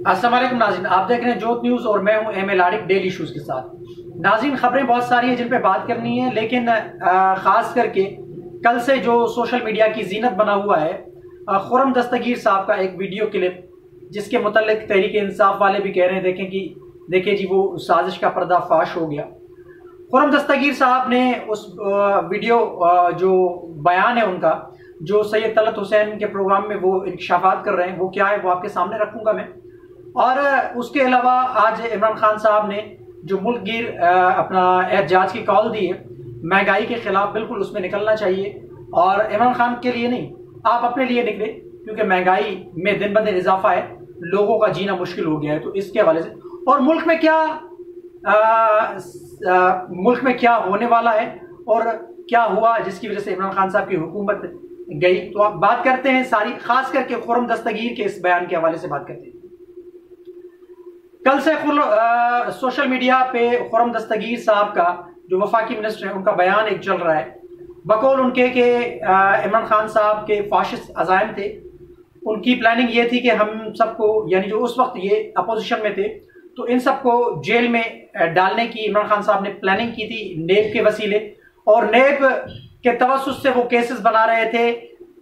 अस्सलाम वालेकुम नाज़रीन, आप देख रहे हैं जोत न्यूज़ और मैं हूं एम लाडिक डेली इश्यूज़ के साथ। नाज़रीन, खबरें बहुत सारी हैं जिन पे बात करनी है, लेकिन ख़ास करके कल से जो सोशल मीडिया की जीनत बना हुआ है खुर्रम दस्तगीर साहब का एक वीडियो क्लिप, जिसके मुतल्लिक तहरीक इंसाफ वाले भी कह रहे हैं देखें जी वो साजिश का पर्दाफाश हो गया। खुर्रम दस्तगीर साहब ने उस वीडियो जो बयान है उनका, जो सैयद तलत हुसैन के प्रोग्राम में वो इंकशाफात कर रहे हैं, वो क्या है वो आपके सामने रखूंगा मैं। और उसके अलावा आज इमरान खान साहब ने जो मुल्क गिर अपना एहतजाज की कॉल दी है, महंगाई के खिलाफ बिल्कुल उसमें निकलना चाहिए। और इमरान खान के लिए नहीं, आप अपने लिए निकले, क्योंकि महंगाई में दिन ब दिन इजाफा है, लोगों का जीना मुश्किल हो गया है। तो इसके हवाले से और मुल्क में क्या होने वाला है और क्या हुआ जिसकी वजह से इमरान खान साहब की हुकूमत गई, तो आप बात करते हैं सारी, खास करके खुर्रम दस्तगीर के इस बयान के हवाले से बात करते हैं। कल से सोशल मीडिया पे खुर्रम दस्तगीर साहब का जो वफाकी मिनिस्टर है उनका बयान एक चल रहा है, बकौल उनके के इमरान खान साहब के फाशिस्ट अज़ाइम थे। उनकी प्लानिंग ये थी कि हम सबको, यानी जो उस वक्त ये अपोजिशन में थे, तो इन सबको जेल में डालने की इमरान खान साहब ने प्लानिंग की थी नेब के वसीले, और नेब के तवस्सुस से वो केसेस बना रहे थे,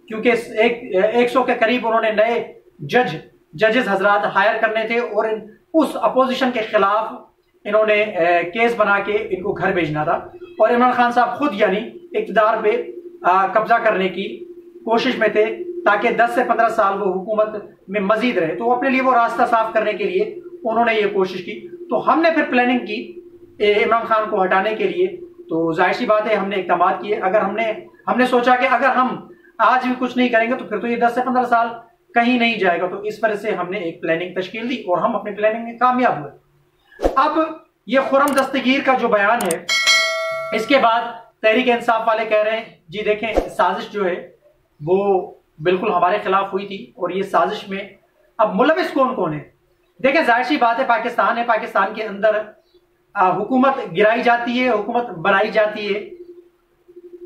क्योंकि 100 के करीब उन्होंने नए जजेस हजरात हायर करने थे और उस अपोजिशन के खिलाफ इन्होंने केस बना के इनको घर भेजना था। और इमरान खान साहब खुद यानी इक़्तिदार पे कब्जा करने की कोशिश में थे, ताकि 10 से 15 साल वो हुकूमत में मजीद रहे। तो अपने लिए वो रास्ता साफ करने के लिए उन्होंने ये कोशिश की। तो हमने फिर प्लानिंग की इमरान खान को हटाने के लिए, तो जाहिर सी बात है हमने इक़दामात किए। अगर हमने सोचा कि अगर हम आज भी कुछ नहीं करेंगे तो फिर तो ये 10 से 15 साल कहीं नहीं जाएगा। तो इस वजह से हमने एक प्लानिंग तश्कील दी और हम अपनी प्लानिंग में कामयाब हुए। अब ये खुर्रम दस्तगीर का जो बयान है, इसके बाद तहरीक इंसाफ वाले कह रहे हैं जी देखें, साजिश जो है वो बिल्कुल हमारे खिलाफ हुई थी, और ये साजिश में अब मुलविस कौन कौन है। देखें, जाहिर सी बात है पाकिस्तान है, पाकिस्तान के अंदर हुकूमत गिराई जाती है, हुकूमत बनाई जाती है।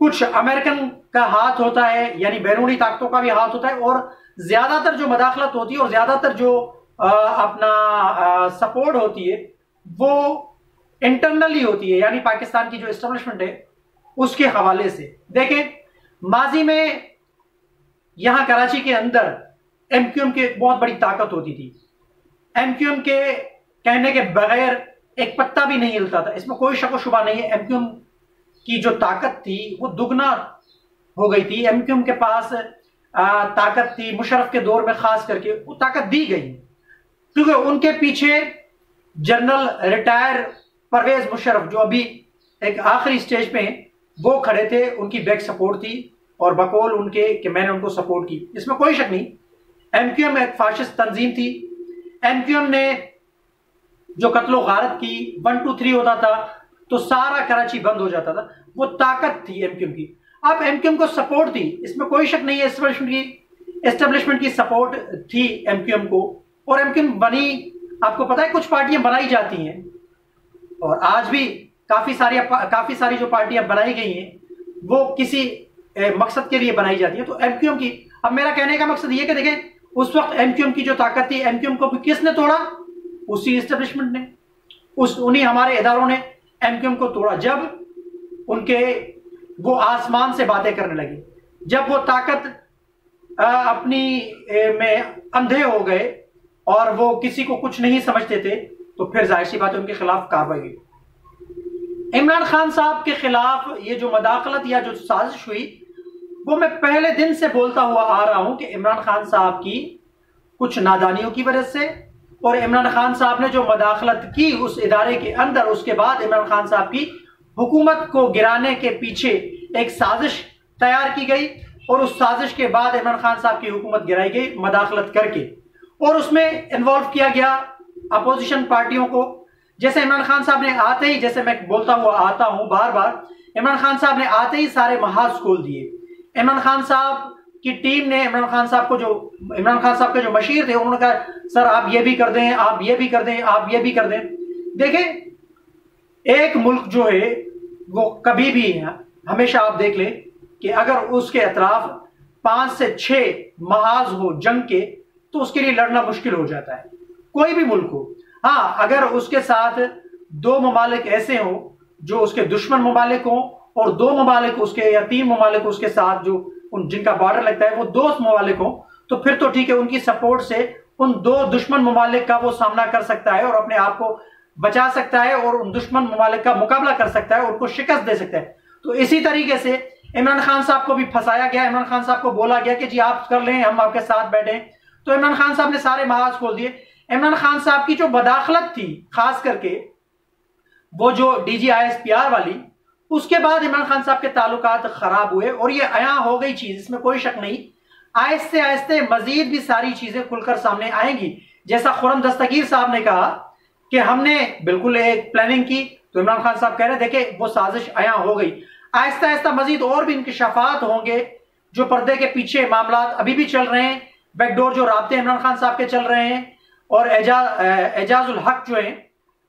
कुछ अमेरिकन का हाथ होता है, यानी बैरूनी ताकतों का भी हाथ होता है, और ज्यादातर जो मदाखलत होती है और ज्यादातर जो अपना सपोर्ट होती है वो इंटरनली होती है, यानी पाकिस्तान की जो एस्टेब्लिशमेंट है उसके हवाले से। देखें, माजी में यहां कराची के अंदर एमक्यूएम की बहुत बड़ी ताकत होती थी। एमक्यूएम के कहने के बगैर एक पत्ता भी नहीं हिलता था, इसमें कोई शक व शुबा नहीं है। एमक्यूएम की जो ताकत थी वो दुगना हो गई थी। एमक्यूएम के पास ताकत थी, मुशर्रफ के दौर में खास करके वो ताकत दी गई, क्योंकि उनके पीछे जनरल रिटायर परवेज मुशर्रफ, जो अभी एक आखिरी स्टेज पे हैं, वो खड़े थे, उनकी बैक सपोर्ट थी, और बकौल उनके कि मैंने उनको सपोर्ट की, इसमें कोई शक नहीं। एमक्यूएम एक फाशिस्ट तंजीम थी। एमक्यूएम ने जो कत्लो गारत की 1 2 3 होता था तो सारा कराची बंद हो जाता था, वो ताकत थी एमक्यूएम की। अब एमक्यूएम को सपोर्ट थी, इसमें कोई शक नहीं है, एस्टेब्लिशमेंट की सपोर्ट थी एमक्यूएम को। और एमक्यूएम बनी, आपको पता है कुछ पार्टियां बनाई जाती हैं, और आज भी काफी सारी जो पार्टियां बनाई गई हैं वो किसी मकसद के लिए बनाई जाती है। तो एमक्यूएम की, अब मेरा कहने का मकसद ये कि देखें, उस वक्त एमक्यूएम की जो ताकत थी, एमक्यूएम को भी किसने तोड़ा? उसी एस्टेब्लिशमेंट ने, उन्हीं हमारे इदारों ने एमक्यूएम को तोड़ा। जब वो आसमान से बातें करने लगे, जब वो ताकत अपनी में अंधे हो गए और वो किसी को कुछ नहीं समझते थे, तो फिर जाहिर सी बात है उनके खिलाफ कार्रवाई हुई। इमरान खान साहब के खिलाफ ये जो मदाखलत या जो साजिश हुई, वो मैं पहले दिन से बोलता हुआ आ रहा हूं कि इमरान खान साहब की कुछ नादानियों की वजह से, और इमरान खान साहब ने जो मदाखलत की उस इदारे के अंदर, उसके बाद इमरान खान साहब की हुकूमत को गिराने के पीछे एक साजिश तैयार की गई, और उस साजिश के बाद इमरान खान साहब की हुकूमत गिराई गई मदाखलत करके, और उसमें इन्वॉल्व किया गया अपोजिशन पार्टियों को। जैसे इमरान खान साहब ने आते ही, जैसे मैं बोलता हुआ आता हूं बार बार, इमरान खान साहब ने आते ही सारे महाज खोल दिए। इमरान खान साहब की टीम ने इमरान खान साहब के जो मशीर थे, उन्होंने कहा सर आप ये भी कर दें, आप ये भी कर दें, आप ये भी कर दें। देखें, एक मुल्क जो है वो कभी भी हमेशा आप देख लें कि अगर उसके अतराफ 5 से 6 महाज हो जंग के, तो उसके लिए लड़ना मुश्किल हो जाता है। कोई भी मुल्क हो। हाँ, अगर उसके साथ दो ममालिक ऐसे हों जो उसके दुश्मन ममालिक हों और दो ममालिक उसके या तीन ममालिक उसके साथ जो जिनका बॉर्डर लगता है वो दोस्त ममालिक हों, तो फिर तो ठीक है, उनकी सपोर्ट से उन दो दुश्मन ममालिक का वो सामना कर सकता है और अपने आप को बचा सकता है और उन दुश्मन ममालिक का मुकाबला कर सकता है, उनको शिकस्त दे सकता है। तो इसी तरीके से इमरान खान साहब को भी फंसाया गया। इमरान खान साहब को बोला गया कि जी आप कर लें, हम आपके साथ बैठे। तो इमरान खान साहब ने सारे महाज खोल दिए। इमरान खान साहब की जो बदाखलत थी, खास करके वो जो DGISPR वाली, उसके बाद इमरान खान साहब के ताल्लुकात खराब हुए और ये आया हो गई चीज, इसमें कोई शक नहीं। आहिस्ते आहिस्ते मजीद भी सारी चीजें खुलकर सामने आएंगी। जैसा खुर्रम दस्तगीर साहब ने कहा कि हमने बिल्कुल एक प्लानिंग की, तो इमरान खान साहब कह रहे देखे वो साजिश आया हो गई। आहिस्ता आहिस्ता मजीद और भी इंकशाफात होंगे। जो पर्दे के पीछे मामला अभी भी चल रहे हैं, बैकडोर जो राब्ते इमरान खान साहब के चल रहे हैं, और एजाजुल हक जो है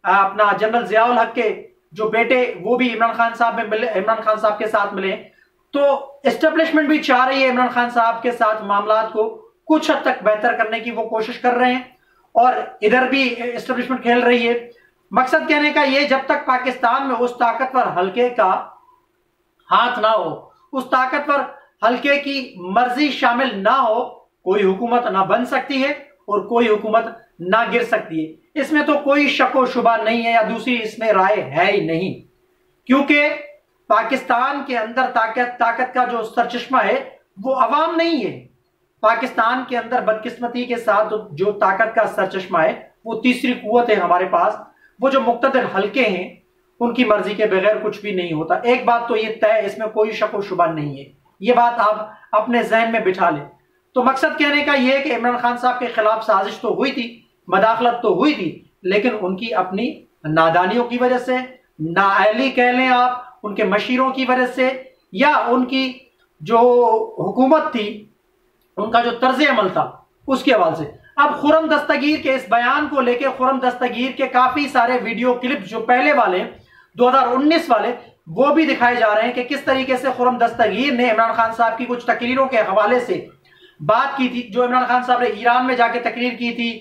अपना जनरल जियाउल हक के जो बेटे, वो भी इमरान खान साहब में मिले, इमरान खान साहब के साथ मिले। तो एस्टेब्लिशमेंट भी चाह रही है इमरान खान साहब के साथ मामलात को कुछ हद तक बेहतर करने की वो कोशिश कर रहे हैं, और इधर भी एस्टेब्लिशमेंट खेल रही है। मकसद कहने का ये, जब तक पाकिस्तान में उस ताकतवर हल्के का हाथ ना हो, उस ताकतवर हल्के की मर्जी शामिल ना हो, कोई हुकूमत ना बन सकती है और कोई हुकूमत ना गिर सकती है। इसमें तो कोई शक व शुबा नहीं है, या दूसरी इसमें राय है ही नहीं, क्योंकि पाकिस्तान के अंदर ताकत का जो सरचश्मा है वो अवाम नहीं है। पाकिस्तान के अंदर बदकिस्मती के साथ जो ताकत का सरचश्मा है वो तीसरी कुव्वत है हमारे पास। वो जो मुक्तदर हल्के हैं, उनकी मर्जी के बगैर कुछ भी नहीं होता। एक बात तो ये तय, इसमें कोई शक व शुबा नहीं है, ये बात आप अपने जहन में बिठा लें। तो मकसद कहने का यह है कि इमरान खान साहब के खिलाफ साजिश तो हुई थी, मदाखलत तो हुई थी, लेकिन उनकी अपनी नादानियों की वजह से, नाअहली कह लें आप, उनके मशीरों की वजह से, या उनकी जो हुकूमत थी, उनका जो तर्ज अमल था, उसके हवाले से। अब खुर्रम दस्तगीर के इस बयान को लेकर खुर्रम दस्तगीर के काफी सारे वीडियो क्लिप जो पहले वाले 2019 वाले, वो भी दिखाए जा रहे हैं कि किस तरीके से खुर्रम दस्तगीर ने इमरान खान साहब की कुछ तकरीरों के हवाले से बात की थी। जो इमरान खान साहब ने ईरान में जाके तकरीर की थी,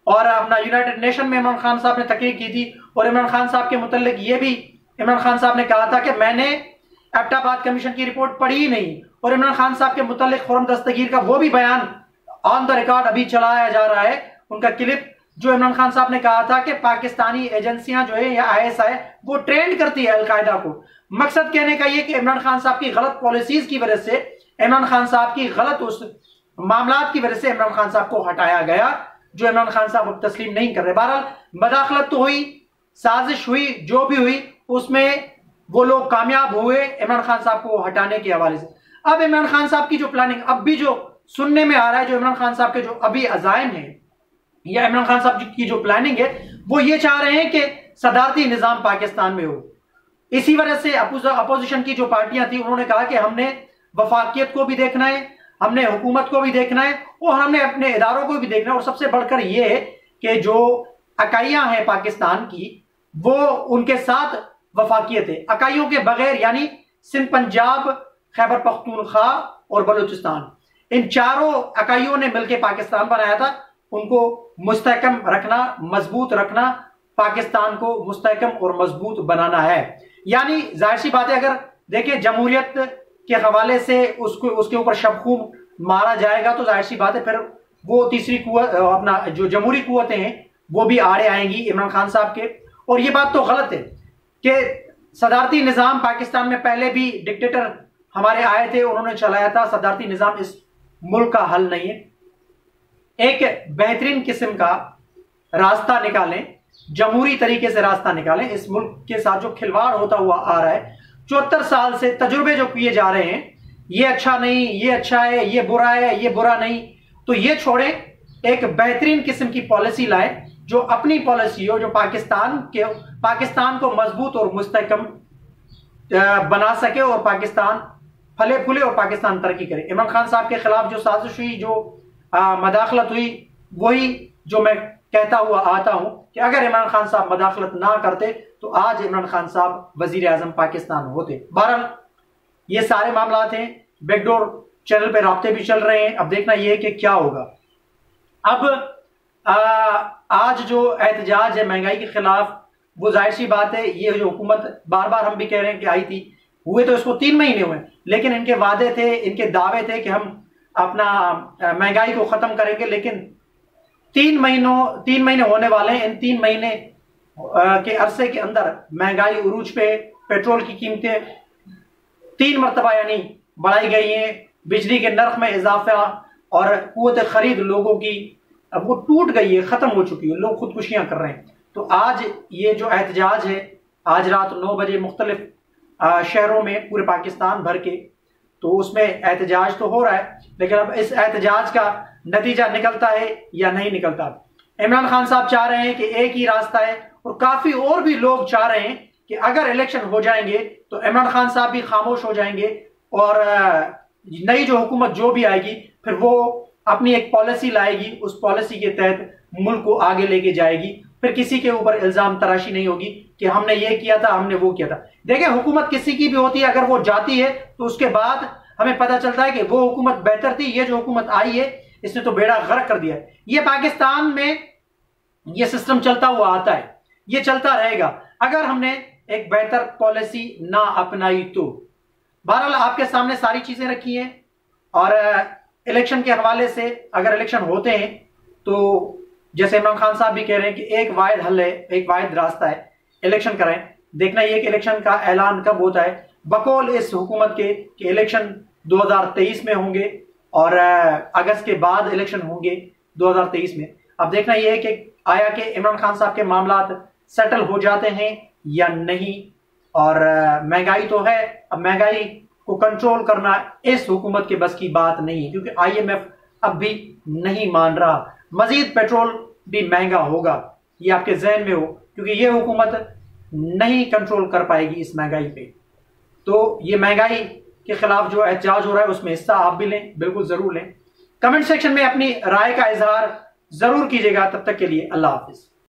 और अपना यूनाइटेड नेशन में इमरान खान साहब ने तकरीर की थी, और इमरान खान साहब के मुतल्लिक ये भी इमरान खान साहब ने कहा था कि मैंने एबटाबाद कमीशन की रिपोर्ट पढ़ी ही नहीं। और इमरान खान साहब के मुतल्लिक खुर्रम दस्तगीर का वो भी बयान ऑन द रिकॉर्ड अभी चलाया जा रहा है, उनका क्लिप, जो इमरान खान साहब ने कहा था कि पाकिस्तानी एजेंसियां जो है या ISI वो ट्रेंड करती है अलकायदा को। मकसद कहने का ये कि इमरान खान साहब की गलत पॉलिसीज की वजह से, इमरान खान साहब की गलत उस मामलात की वजह से इमरान खान साहब को हटाया गया, जो इमरान खान साहब अब तस्लीम नहीं कर रहे। बहरहाल मदाखलत तो हुई, साजिश हुई, जो भी हुई उसमें वो लोग कामयाब हुए इमरान खान साहब को हटाने के हवाले से। अब इमरान खान साहब की जो प्लानिंग अब भी जो सुनने में आ रहा है, जो इमरान खान साहब के जो अभी अज़ाइम है या इमरान खान साहब की जो प्लानिंग है, वो ये चाह रहे हैं कि सदारती निजाम पाकिस्तान में हो। इसी वजह से अपोजिशन की जो पार्टियां थी, उन्होंने कहा कि हमने वफाकियत को भी देखना है, हमने हुकूमत को भी देखना है, और हमने अपने इदारों को भी देखना है, और सबसे बढ़कर यह है कि जो इकाइयां हैं पाकिस्तान की, वो उनके साथ वफाकियत है। इकाइयों के बगैर, यानी सिंध, पंजाब, खैबर पख्तूनख्वा और बलूचिस्तान, इन चारों इकाइयों ने मिलकर पाकिस्तान बनाया था। उनको मुस्तहकम रखना, मजबूत रखना, पाकिस्तान को मुस्तहकम और मजबूत बनाना है। यानी जाहिर सी बात है, अगर देखें जमहूरियत के हवाले से उसके ऊपर शबखूब मारा जाएगा, तो जाहिर सी बात है फिर वो तीसरी कुव्वत, अपना जो जमहूरी कुव्वतें हैं, वो भी आड़े आएंगी इमरान खान साहब के। और ये बात तो गलत है कि सदारती निज़ाम पाकिस्तान में पहले भी डिक्टेटर हमारे आए थे, उन्होंने चलाया था। सदारती निज़ाम इस मुल्क का हल नहीं है। एक बेहतरीन किस्म का रास्ता निकालें, जमहूरी तरीके से रास्ता निकालें। इस मुल्क के साथ जो खिलवाड़ होता हुआ आ रहा है, 74 साल से तजुर्बे जो किए जा रहे हैं, ये अच्छा नहीं, ये अच्छा है, ये बुरा है, ये बुरा नहीं, तो ये छोड़ें, एक बेहतरीन किस्म की पॉलिसी लाएं, जो अपनी पॉलिसी हो, जो पाकिस्तान को मजबूत और मुस्तहकम बना सके, और पाकिस्तान फले फूले और पाकिस्तान तरक्की करे। इमरान खान साहब के खिलाफ जो साजिश हुई, जो मदाखलत हुई, वही जो मैं कहता हुआ आता हूं कि अगर इमरान खान साहब मदाखलत ना करते तो आज इमरान खान साहब वजीर आजम पाकिस्तान होते। बहरहाल ये सारे मामला हैं, बैकडोर चैनल पे राब्ते भी चल रहे हैं। अब देखना यह है कि क्या होगा। अब आज जो एहतजाज है महंगाई के खिलाफ, वो जाहिर सी बात है, ये जो हुकूमत बार बार हम भी कह रहे हैं कि आई थी, हुए तो इसको 3 महीने हुए, लेकिन इनके वादे थे, इनके दावे थे कि हम अपना महंगाई को खत्म करेंगे, लेकिन 3 महीने होने वाले हैं। इन 3 महीने के अरसे के अंदर महंगाई उरूज पे, पेट्रोल की कीमतें 3 मरतबा यानी बढ़ाई गई हैं, बिजली के नर्क में इजाफा और कुव्वत खरीद लोगों की अब वो टूट गई है, खत्म हो चुकी है, लोग खुदकुशियां कर रहे हैं। तो आज ये जो एहतजाज है, आज रात 9 बजे मुख्तलिफ शहरों में पूरे पाकिस्तान भर के, तो उसमें एहतजाज तो हो रहा है, लेकिन अब इस एहतजाज का नतीजा निकलता है या नहीं निकलता। इमरान खान साहब चाह रहे हैं कि एक ही रास्ता है, और काफी और भी लोग चाह रहे हैं कि अगर इलेक्शन हो जाएंगे तो इमरान खान साहब भी खामोश हो जाएंगे और नई जो हुकूमत जो भी आएगी फिर वो अपनी एक पॉलिसी लाएगी, उस पॉलिसी के तहत मुल्क को आगे लेके जाएगी। फिर किसी के ऊपर इल्जाम तराशी नहीं होगी कि हमने ये किया था, हमने वो किया था। देखिए, हुकूमत किसी की भी होती है, अगर वो जाती है तो उसके बाद हमें पता चलता है कि वो हुकूमत बेहतर थी, ये जो हुकूमत आई है इसने तो बेड़ा गर्क कर दिया। ये पाकिस्तान में ये सिस्टम चलता हुआ आता है, ये चलता रहेगा अगर हमने एक बेहतर पॉलिसी ना अपनाई तो। बहरहाल आपके सामने सारी चीजें रखी हैं, और इलेक्शन के हवाले से अगर इलेक्शन होते हैं तो जैसे इमरान खान साहब भी कह रहे हैं कि एक वाहिद हल है, एक वाहिद रास्ता है, इलेक्शन कराएं। देखना ये कि इलेक्शन का ऐलान कब होता है। बकौल इस हुकूमत के कि इलेक्शन 2023 में होंगे और अगस्त के बाद इलेक्शन होंगे 2023 में। अब देखना यह है कि आया कि इमरान खान साहब के मामला सेटल हो जाते हैं या नहीं। और महंगाई तो है, अब महंगाई को कंट्रोल करना इस हुकूमत के बस की बात नहीं है, क्योंकि IMF अब भी नहीं मान रहा। मजीद पेट्रोल भी महंगा होगा, ये आपके जहन में हो, क्योंकि ये हुकूमत नहीं कंट्रोल कर पाएगी इस महंगाई पे। तो ये महंगाई के खिलाफ जो एहतजाज हो रहा है उसमें हिस्सा आप भी लें, बिल्कुल जरूर लें। कमेंट सेक्शन में अपनी राय का इजहार जरूर कीजिएगा। तब तक के लिए अल्लाह हाफिज।